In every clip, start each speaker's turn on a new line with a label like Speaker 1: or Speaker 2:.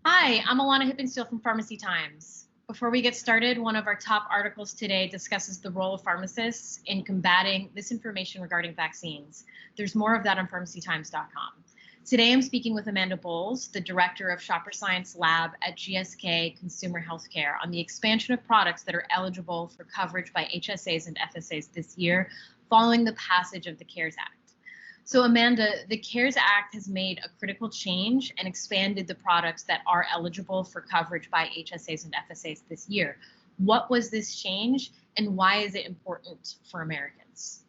Speaker 1: Hi, I'm Alana Hippensteel from Pharmacy Times. Before we get started, one of our top articles today discusses the role of pharmacists in combating misinformation regarding vaccines. There's more of that on pharmacytimes.com. Today, I'm speaking with Amanda Bowles, the director of Shopper Science Lab at GSK Consumer Healthcare, on the expansion of products that are eligible for coverage by HSAs and FSAs this year, following the passage of the CARES Act. So Amanda, the CARES Act has made a critical change and expanded the products that are eligible for coverage by HSAs and FSAs this year. What was this change and why is it important for Americans?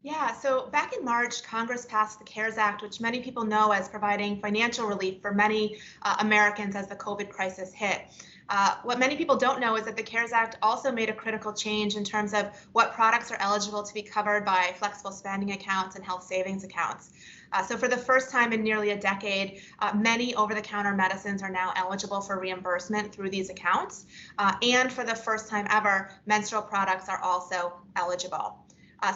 Speaker 2: Yeah, so back in March, Congress passed the CARES Act, which many people know as providing financial relief for many Americans as the COVID crisis hit. What many people don't know is that the CARES Act also made a critical change in terms of what products are eligible to be covered by flexible spending accounts and health savings accounts. So for the first time in nearly a decade, many over-the-counter medicines are now eligible for reimbursement through these accounts. And for the first time ever, menstrual products are also eligible.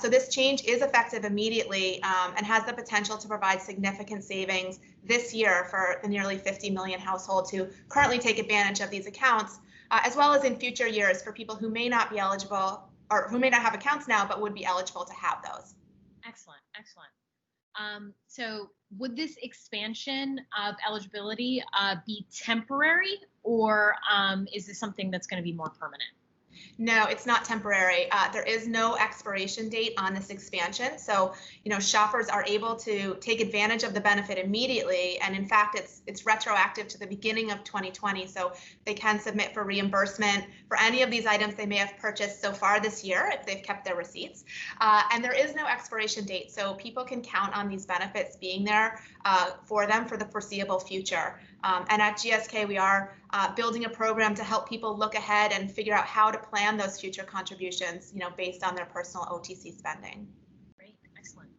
Speaker 2: So this change is effective immediately and has the potential to provide significant savings this year for the nearly 50 million households who currently take advantage of these accounts, as well as in future years for people who may not be eligible or who may not have accounts now but would be eligible to have those.
Speaker 1: Excellent, excellent. So would this expansion of eligibility be temporary, or is this something that's going to be more permanent?
Speaker 2: No, it's not temporary. There is no expiration date on this expansion. So, shoppers are able to take advantage of the benefit immediately. And in fact, it's retroactive to the beginning of 2020. So they can submit for reimbursement for any of these items they may have purchased so far this year if they've kept their receipts. And there is no expiration date. So people can count on these benefits being there for them for the foreseeable future. And at GSK, we are building a program to help people look ahead and figure out how to plan those future contributions, based on their personal OTC spending.
Speaker 1: Great, excellent.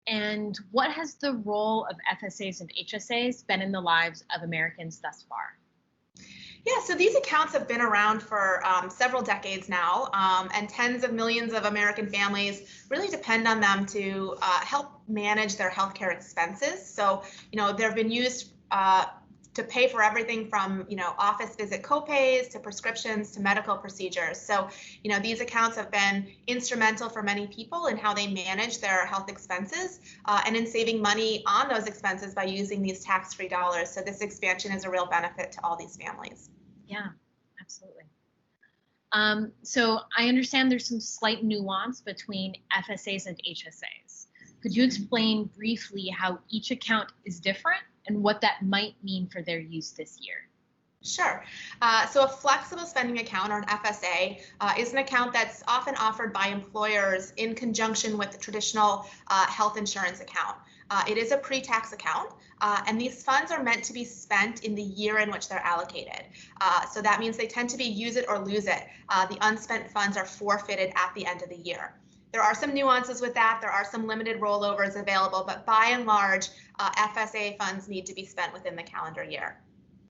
Speaker 1: And what has the role of FSAs and HSAs been in the lives of Americans thus far?
Speaker 2: Yeah, so these accounts have been around for several decades now, and tens of millions of American families really depend on them to help manage their healthcare expenses. So, they've been used to pay for everything from, office visit copays to prescriptions to medical procedures. So, these accounts have been instrumental for many people in how they manage their health expenses and in saving money on those expenses by using these tax-free dollars. So this expansion is a real benefit to all these families.
Speaker 1: Yeah, absolutely. So I understand there's some slight nuance between FSAs and HSAs. Could you explain briefly how each account is different and what that might mean for their use this year?
Speaker 2: Sure. So a flexible spending account, or an FSA, is an account that's often offered by employers in conjunction with the traditional health insurance account. It is a pre-tax account, and these funds are meant to be spent in the year in which they're allocated. So that means they tend to be use it or lose it. The unspent funds are forfeited at the end of the year. There are some nuances with that. There are some limited rollovers available, but by and large, FSA funds need to be spent within the calendar year.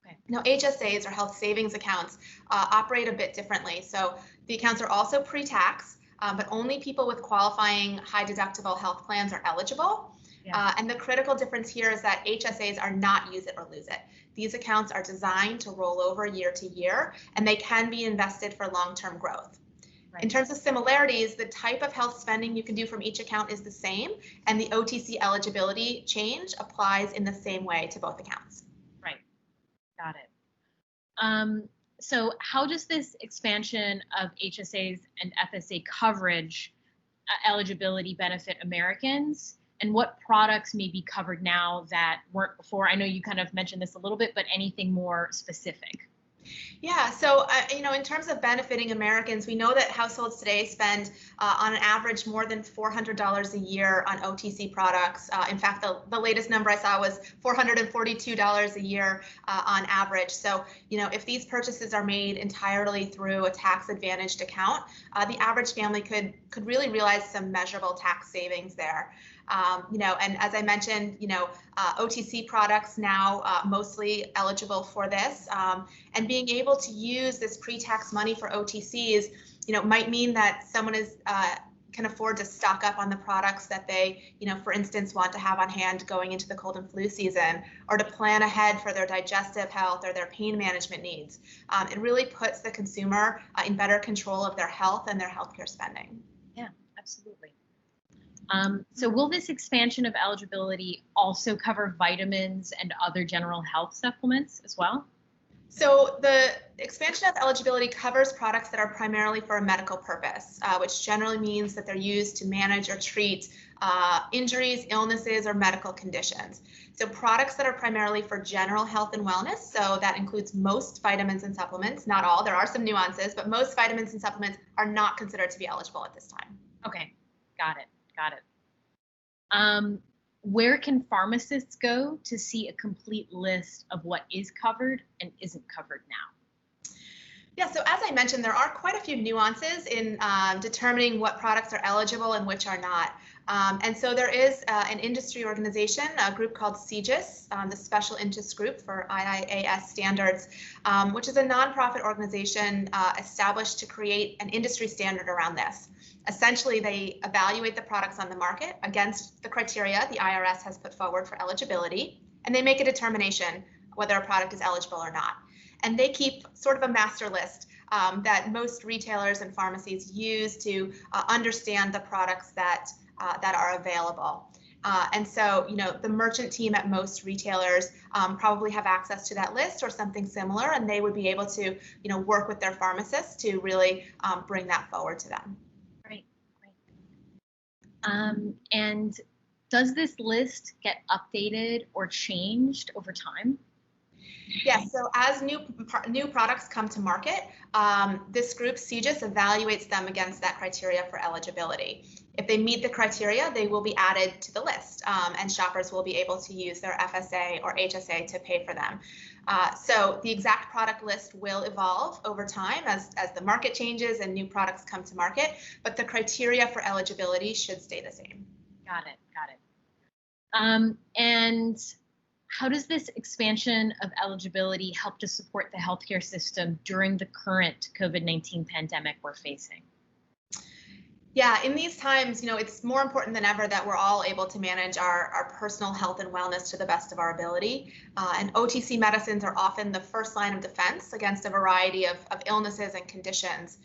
Speaker 1: Okay.
Speaker 2: Now, HSAs, or health savings accounts, operate a bit differently. So the accounts are also pre-tax, but only people with qualifying high deductible health plans are eligible.
Speaker 1: Yeah.
Speaker 2: And the critical difference here is that HSAs are not use it or lose it. These accounts are designed to roll over year to year, and they can be invested for long-term growth.
Speaker 1: Right.
Speaker 2: In terms of similarities, the type of health spending you can do from each account is the same, and the OTC eligibility change applies in the same way to both accounts.
Speaker 1: Right. Got it. So how does this expansion of HSAs and FSA coverage eligibility benefit Americans? And what products may be covered now that weren't before? I know you kind of mentioned this a little bit, but anything more specific?
Speaker 2: Yeah, so in terms of benefiting Americans, we know that households today spend on an average more than $400 a year on OTC products. In fact, the latest number I saw was $442 a year on average. So, if these purchases are made entirely through a tax-advantaged account, the average family could really realize some measurable tax savings there. And as I mentioned, OTC products now mostly eligible for this, and being able to use this pre-tax money for OTCs, might mean that someone can afford to stock up on the products that they, for instance, want to have on hand going into the cold and flu season, or to plan ahead for their digestive health or their pain management needs. It really puts the consumer in better control of their health and their healthcare spending.
Speaker 1: Yeah, absolutely. So will this expansion of eligibility also cover vitamins and other general health supplements as well?
Speaker 2: So the expansion of eligibility covers products that are primarily for a medical purpose, which generally means that they're used to manage or treat injuries, illnesses, or medical conditions. So products that are primarily for general health and wellness, so that includes most vitamins and supplements, not all, there are some nuances, but most vitamins and supplements are not considered to be eligible at this time.
Speaker 1: Okay, got it. Where can pharmacists go to see a complete list of what is covered and isn't covered now?
Speaker 2: Yeah, so as I mentioned, there are quite a few nuances in determining what products are eligible and which are not. And so there is an industry organization, a group called CGIS, the Special Interest Group for IIAS standards, which is a nonprofit organization established to create an industry standard around this. Essentially, they evaluate the products on the market against the criteria the IRS has put forward for eligibility, and they make a determination whether a product is eligible or not. And they keep sort of a master list that most retailers and pharmacies use to understand the products that are available. And so, the merchant team at most retailers probably have access to that list or something similar, and they would be able to, work with their pharmacists to really bring that forward to them.
Speaker 1: Great. And does this list get updated or changed over time?
Speaker 2: Yes, so as new products come to market, this group, CGIS, evaluates them against that criteria for eligibility. If they meet the criteria, they will be added to the list, and shoppers will be able to use their FSA or HSA to pay for them. So the exact product list will evolve over time as the market changes and new products come to market, but the criteria for eligibility should stay the same.
Speaker 1: Got it. And how does this expansion of eligibility help to support the healthcare system during the current COVID-19 pandemic we're facing?
Speaker 2: Yeah, in these times, it's more important than ever that we're all able to manage our personal health and wellness to the best of our ability. And OTC medicines are often the first line of defense against a variety of illnesses and conditions.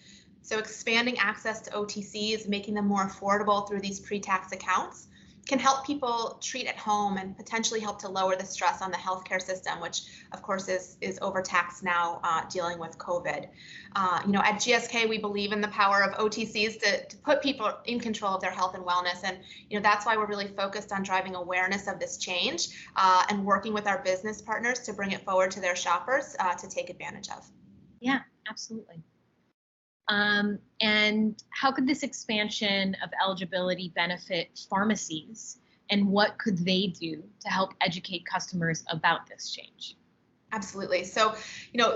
Speaker 2: So expanding access to OTCs, making them more affordable through these pre-tax accounts, can help people treat at home and potentially help to lower the stress on the healthcare system, which of course is overtaxed now dealing with COVID. At GSK, we believe in the power of OTCs to put people in control of their health and wellness. And that's why we're really focused on driving awareness of this change and working with our business partners to bring it forward to their shoppers to take advantage of.
Speaker 1: Yeah, absolutely. And how could this expansion of eligibility benefit pharmacies, and what could they do to help educate customers about this change?
Speaker 2: Absolutely. So,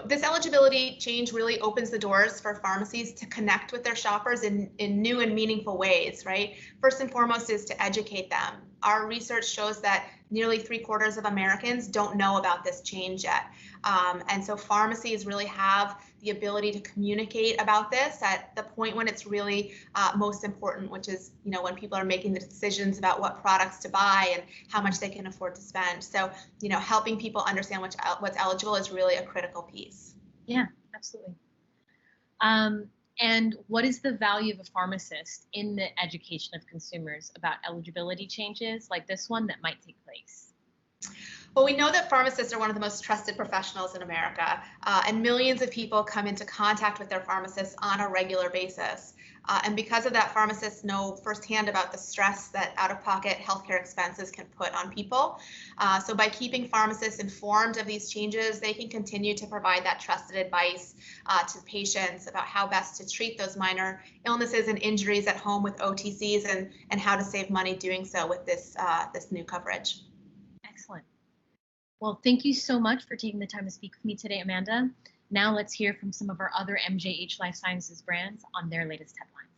Speaker 2: this eligibility change really opens the doors for pharmacies to connect with their shoppers in new and meaningful ways, right? First and foremost is to educate them. Our research shows that nearly 3/4 of Americans don't know about this change yet. And so pharmacies really have the ability to communicate about this at the point when it's really most important, which is, when people are making the decisions about what products to buy and how much they can afford to spend. So, helping people understand what's eligible is really a critical piece.
Speaker 1: Yeah, absolutely. And what is the value of a pharmacist in the education of consumers about eligibility changes like this one that might take place?
Speaker 2: Well, we know that pharmacists are one of the most trusted professionals in America, and millions of people come into contact with their pharmacists on a regular basis. And because of that, pharmacists know firsthand about the stress that out-of-pocket healthcare expenses can put on people. So by keeping pharmacists informed of these changes, they can continue to provide that trusted advice to patients about how best to treat those minor illnesses and injuries at home with OTCs and how to save money doing so with this new coverage.
Speaker 1: Excellent. Well, thank you so much for taking the time to speak with me today, Amanda. Now let's hear from some of our other MJH Life Sciences brands on their latest headlines.